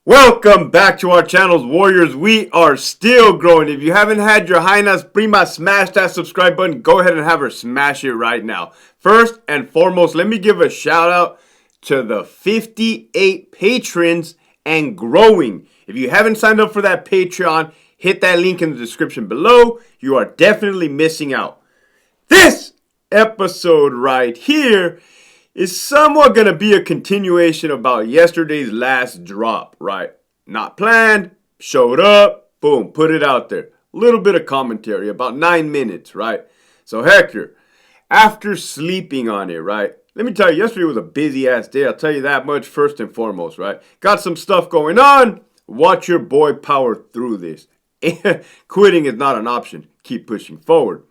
Welcome back to our channels, Warriors. We are still growing. If you haven't had your Highness Prima smash that subscribe button, go ahead and have her smash it right now. First and foremost, let me give a shout out to the 58 patrons and growing. If you haven't signed up for that Patreon, hit that link in the description below. You are definitely missing out. This episode right here is somewhat going to be a continuation about yesterday's last drop, right? Not planned, showed up, boom, put it out there. A little bit of commentary, about 9 minutes, right? So Hector, after sleeping on it, right? Let me tell you, yesterday was a busy ass day. I'll tell you that much first and foremost, right? Got some stuff going on. Watch your boy power through this. Quitting is not an option. Keep pushing forward.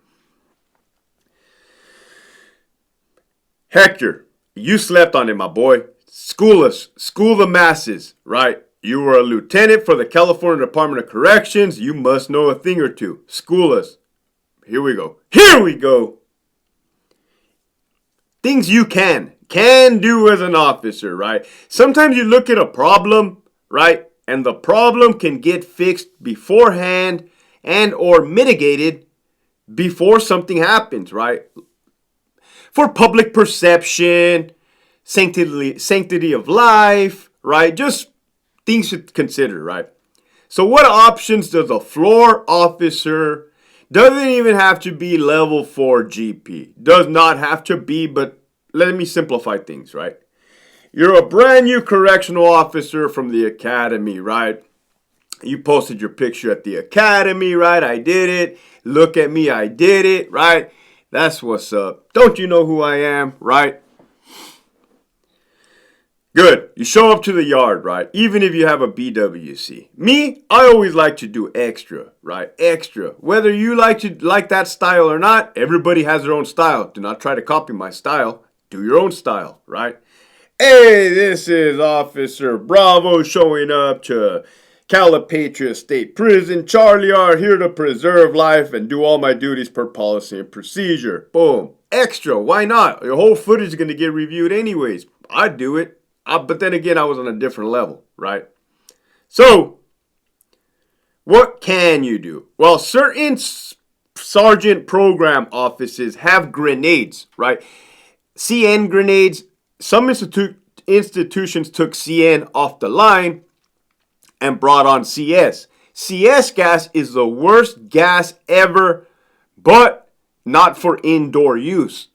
Hector, you slept on it, my boy. School us. School the masses, right? You were a lieutenant for the California Department of Corrections. You must know a thing or two. School us. Here we go. Here we go. Things you can do as an officer, right? Sometimes you look at a problem, right? And the problem can get fixed beforehand and or mitigated before something happens, right? For public perception, sanctity of life, right? Just things to consider, right? So what options does a floor officer, doesn't even have to be level 4 GP, does not have to be, but let me simplify things, right? You're a brand new correctional officer from the academy, right? You posted your picture at the academy, right? I did it. Look at me, I did it, right? That's what's up. Don't you know who I am, right? Good. You show up to the yard, right? Even if you have a BWC. Me, I always like to do extra, right? Extra. Whether you like that style or not, everybody has their own style. Do not try to copy my style. Do your own style, right? Hey, this is Officer Bravo showing up to Calipatria State Prison. Charlie are here to preserve life and do all my duties per policy and procedure. Boom. Extra. Why not? Your whole footage is going to get reviewed anyways. I'd do it. But then again, I was on a different level, right? So, what can you do? Well, certain sergeant program offices have grenades, right? CN grenades. Some institutions took CN off the line and brought on CS. CS gas is the worst gas ever, but not for indoor use.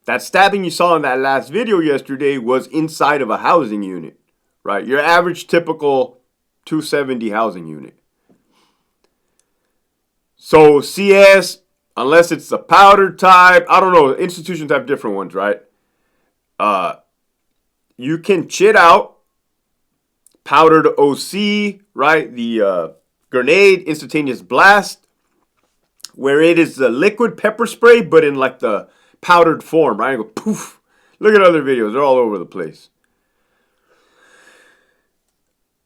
That stabbing you saw in that last video yesterday was inside of a housing unit, right? Your average typical 270 housing unit. So CS, unless it's the powder type, I don't know, institutions have different ones, right? You can chit out powdered OC, right? The grenade instantaneous blast, where it is the liquid pepper spray, but in like the powdered form, right? And go poof. Look at other videos; they're all over the place.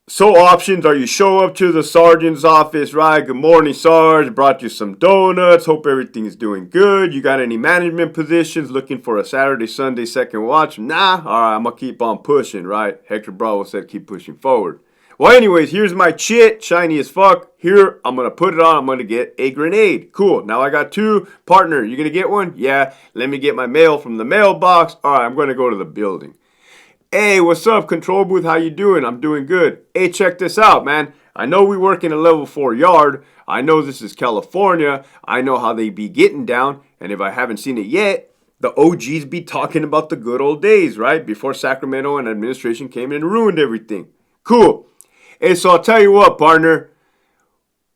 So options are you show up to the sergeant's office, right? Good morning, Sarge. Brought you some donuts. Hope everything's doing good. You got any management positions? Looking for a Saturday, Sunday second watch? Nah. All right, I'm gonna keep on pushing, right? Hector Bravo said keep pushing forward. Well, anyways, here's my chit, shiny as fuck. Here, I'm gonna put it on. I'm gonna get a grenade. Cool. Now I got two. Partner, you gonna get one? Yeah. Let me get my mail from the mailbox. All right, I'm gonna go to the building. Hey, what's up, control booth? How you doing? I'm doing good. Hey, check this out, man. I know we work in a level 4 yard. I know this is California. I know how they be getting down. And if I haven't seen it yet, the OGs be talking about the good old days, right? Before Sacramento and administration came in and ruined everything. Cool. Hey, so I'll tell you what, partner.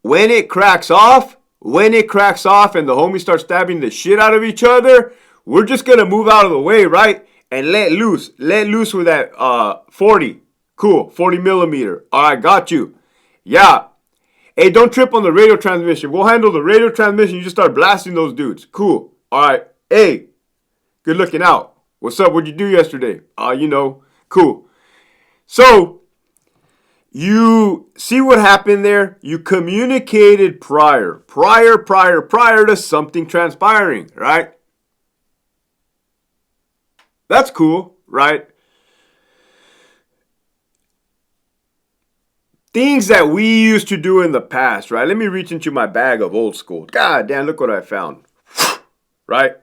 When it cracks off and the homies start stabbing the shit out of each other, we're just going to move out of the way, right? And let loose with that 40. Cool, 40 millimeter. All right, got you. Yeah. Hey, don't trip on the radio transmission. We'll handle the radio transmission. You just start blasting those dudes. Cool. All right. Hey, good looking out. What's up? What'd you do yesterday? Cool. So, you see what happened there? You communicated prior to something transpiring, right? That's cool, right? things that we used to do in the past, right? Let me reach into my bag of old school. God damn, look what I found. Right?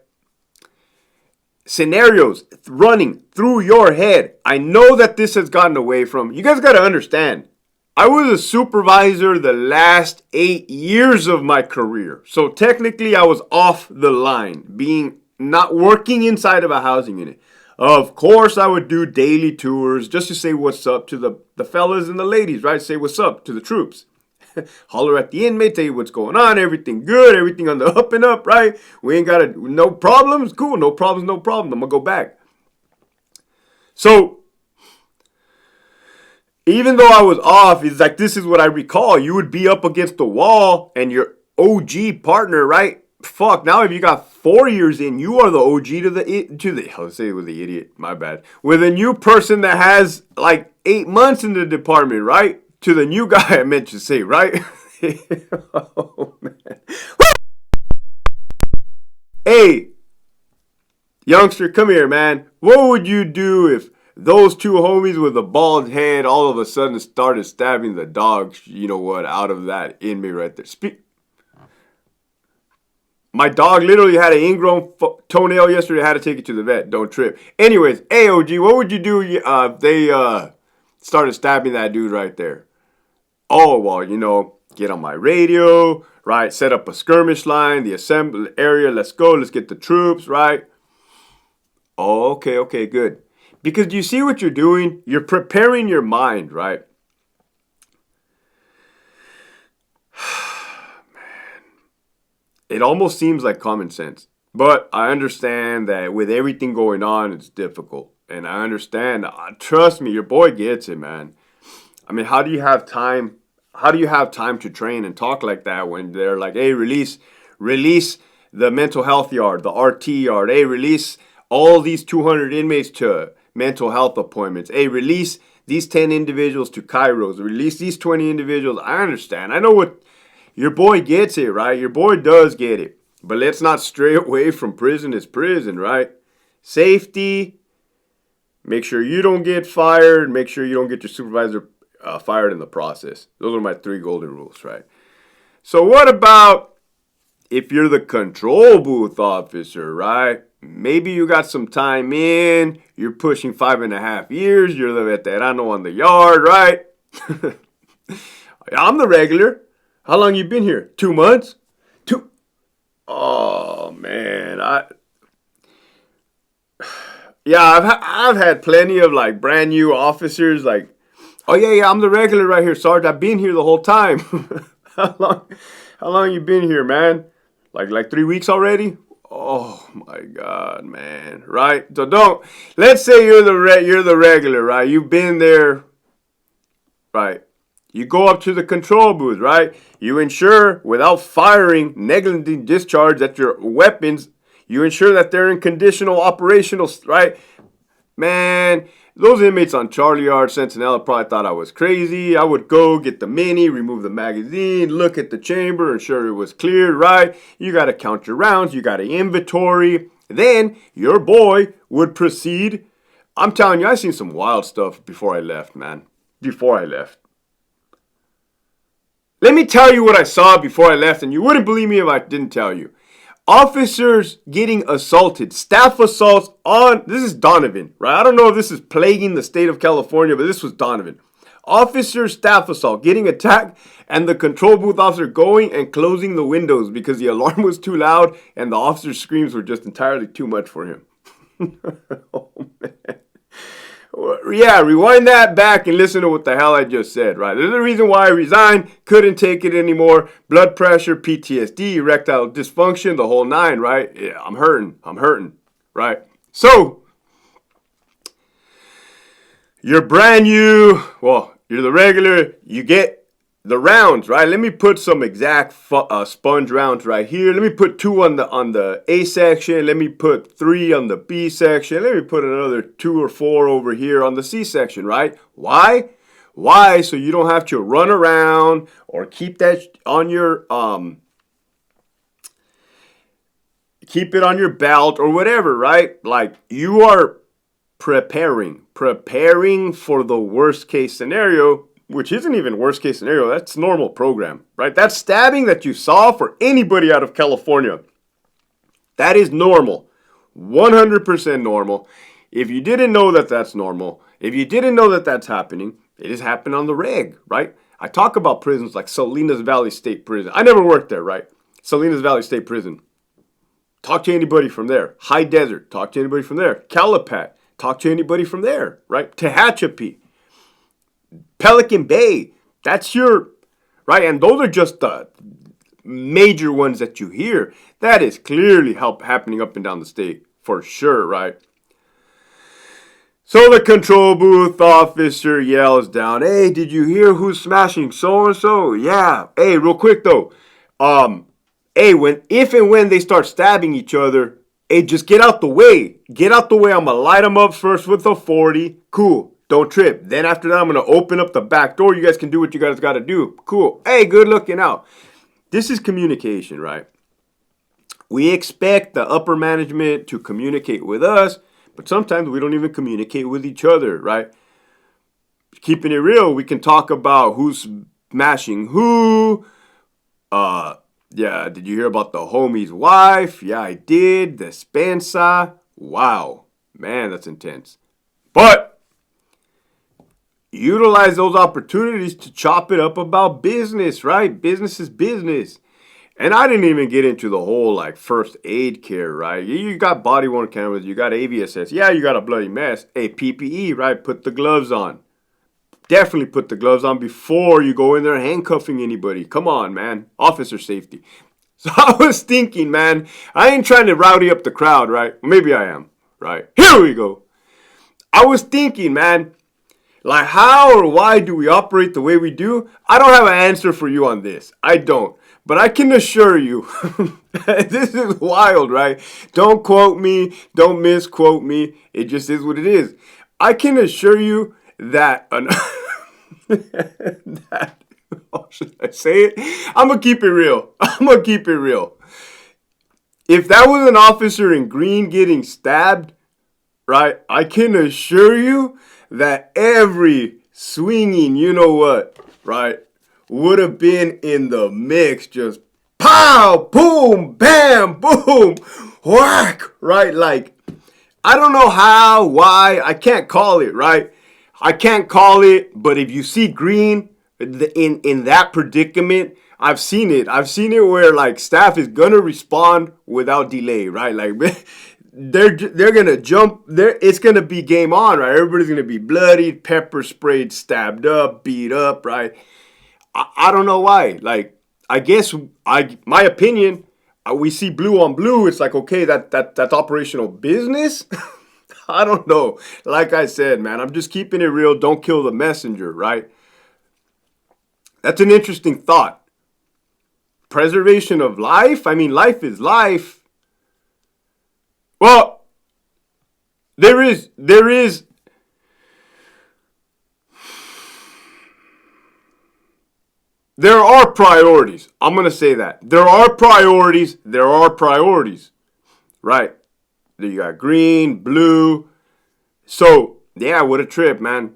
Scenarios running through your head. I know that this has gotten away from. You guys got to understand. I was a supervisor the last 8 years of my career. So technically I was off the line, being not working inside of a housing unit. Of course I would do daily tours just to say what's up to the fellas and the ladies, right? Say what's up to the troops. Holler at the inmate, tell you what's going on, everything good, everything on the up and up, right? We ain't got no problems, cool, no problems, no problem. I'm gonna go back. So even though I was off, it's like this is what I recall. You would be up against the wall and your OG partner, right? Fuck, now if you got 4 years in, you are the OG I'll say it was the idiot, my bad. With a new person that has like 8 months in the department, right? To the new guy I meant to say, right? Oh, man. Hey, youngster, come here, man. What would you do if those two homies with a bald head all of a sudden started stabbing the dog, you know what, out of that inmate right there? My dog literally had an ingrown toenail yesterday. I had to take it to the vet. Don't trip. Anyways, AOG, what would you do if they started stabbing that dude right there? Oh, well, you know, get on my radio, right? Set up a skirmish line, the assembly area. Let's go. Let's get the troops, right? Oh, okay, good. Because you see what you're doing? You're preparing your mind, right? It almost seems like common sense. But I understand that with everything going on, it's difficult. And I understand. Trust me, your boy gets it, man. I mean, how do you have time? How do you have time to train and talk like that when they're like, hey, release the mental health yard, the RT yard. Hey, release all these 200 inmates to mental health appointments. Hey, release these 10 individuals to Kairos. Release these 20 individuals. I understand. I know what your boy gets it, right? Your boy does get it. But let's not stray away from prison is prison, right? Safety. Make sure you don't get fired. Make sure you don't get your supervisor fired in the process. Those are my 3 golden rules, right? So what about if you're the control booth officer, right? Maybe you got some time in. You're pushing 5.5 years. You're the veterano on the yard, right? I'm the regular. How long you been here? 2 months? Oh man, I've had plenty of like brand new officers like, oh yeah, I'm the regular right here, Sarge. I've been here the whole time. How long you been here, man? Like 3 weeks already? Oh my God, man! Right? So let's say you're the regular, right? You've been there, right? You go up to the control booth, right? You ensure without firing negligent discharge that your weapons, you ensure that they're in conditional operational, right? Man, those inmates on Charlie Yard, Centinela probably thought I was crazy. I would go get the mini, remove the magazine, look at the chamber, ensure it was cleared, right? You got to count your rounds. You got to inventory. Then your boy would proceed. I'm telling you, I seen some wild stuff before I left, man. Before I left. Let me tell you what I saw before I left, and you wouldn't believe me if I didn't tell you. Officers getting assaulted, staff assaults this is Donovan, right? I don't know if this is plaguing the state of California, but this was Donovan. Officer staff assault, getting attacked, and the control booth officer going and closing the windows because the alarm was too loud and the officer's screams were just entirely too much for him. Oh, man. Yeah, rewind that back and listen to what the hell I just said, right? There's a reason why I resigned, couldn't take it anymore. Blood pressure, PTSD, erectile dysfunction, the whole 9, right? Yeah, I'm hurting, right? So, you're brand new, you're the regular, you get the rounds, right? Let me put some exact sponge rounds right here. Let me put 2 on the A section. Let me put 3 on the B section. Let me put another 2 or 4 over here on the C section, right? Why? Why? So you don't have to run around or keep that on your keep it on your belt or whatever, right? Like you are preparing for the worst case scenario. which isn't even worst case scenario. That's normal program, right? That stabbing that you saw for anybody out of California, that is normal. 100% normal. If you didn't know that that's normal, if you didn't know that that's happening, it is happening on the reg, right? I talk about prisons like Salinas Valley State Prison. I never worked there, right? Salinas Valley State Prison. Talk to anybody from there. High Desert. Talk to anybody from there. Calipat. Talk to anybody from there, right? Tehachapi. Pelican Bay. That's your, right? And those are just the major ones that you hear. That is clearly happening up and down the state, for sure, right? So the control booth officer yells down, "Hey, did you hear who's smashing so-and-so?" "Yeah." "Hey, real quick though, hey, if and when they start stabbing each other, hey, just get out the way. Get out the way. I'm going to light them up first with a 40. Cool. Don't trip. Then after that, I'm going to open up the back door. You guys can do what you guys got to do. Cool. Hey, good looking out." This is communication, right? We expect the upper management to communicate with us, but sometimes we don't even communicate with each other, right? Keeping it real, we can talk about who's smashing who. Yeah, did you hear about the homie's wife? Yeah, I did. Despensa. Wow. Man, that's intense. But utilize those opportunities to chop it up about business, right? Business is business. And I didn't even get into the whole like first aid care, right? You got body worn cameras, you got AVSS. Yeah, you got a bloody mess. Hey, PPE, right? Put the gloves on. Definitely put the gloves on before you go in there handcuffing anybody. Come on, man. Officer safety. So I was thinking, man, I ain't trying to rowdy up the crowd, right? Maybe I am, right? Here we go. I was thinking, man, like how or why do we operate the way we do? I don't have an answer for you on this. I don't. But I can assure you, this is wild, right? Don't quote me. Don't misquote me. It just is what it is. I can assure you that, that oh, should I say it? I'm going to keep it real. I'm going to keep it real. If that was an officer in green getting stabbed, right, I can assure you that every swinging, you know what, right, would have been in the mix, just pow, boom, bam, boom, whack, right? Like, I don't know how, why, I can't call it, right? I can't call it, but if you see green in that predicament, I've seen it. I've seen it where like staff is gonna respond without delay, right? Like they're gonna jump. It's gonna be game on, right? Everybody's gonna be bloodied, pepper sprayed, stabbed up, beat up, right? I don't know why. Like I guess my opinion, we see blue on blue. It's like okay, that's operational business. I don't know. Like I said, man, I'm just keeping it real. Don't kill the messenger, right? That's an interesting thought. Preservation of life? I mean, life is life. Well, there are priorities. I'm going to say that. There are priorities. Right? You got green, blue. So, yeah, what a trip, man.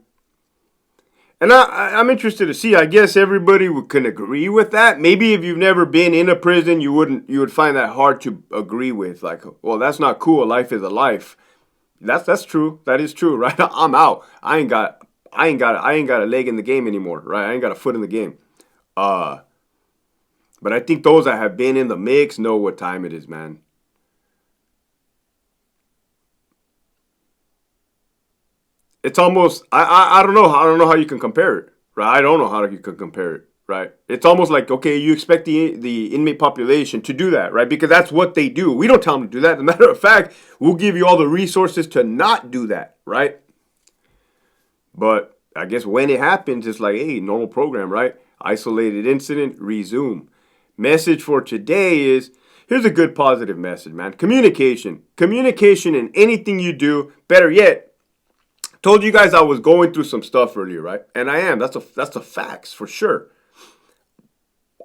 And I'm interested to see. I guess everybody can agree with that. Maybe if you've never been in a prison, you would find that hard to agree with. Like, well, that's not cool. Life is a life. That's true. That is true, right? I'm out. I ain't got a leg in the game anymore, right? I ain't got a foot in the game. But I think those that have been in the mix know what time it is, man. It's almost I don't know how you can compare it, right? I don't know how you can compare it, right? It's almost like okay, you expect the inmate population to do that, right? Because that's what they do. We don't tell them to do that. As a matter of fact, we'll give you all the resources to not do that, right? But I guess when it happens, it's like, hey, normal program, right? Isolated incident, resume. Message for today is here's a good positive message, man. Communication in anything you do. Better yet. Told you guys I was going through some stuff earlier, right? And I am. That's a facts for sure.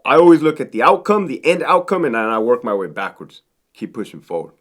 I always look at the outcome, the end outcome, and then I work my way backwards. Keep pushing forward.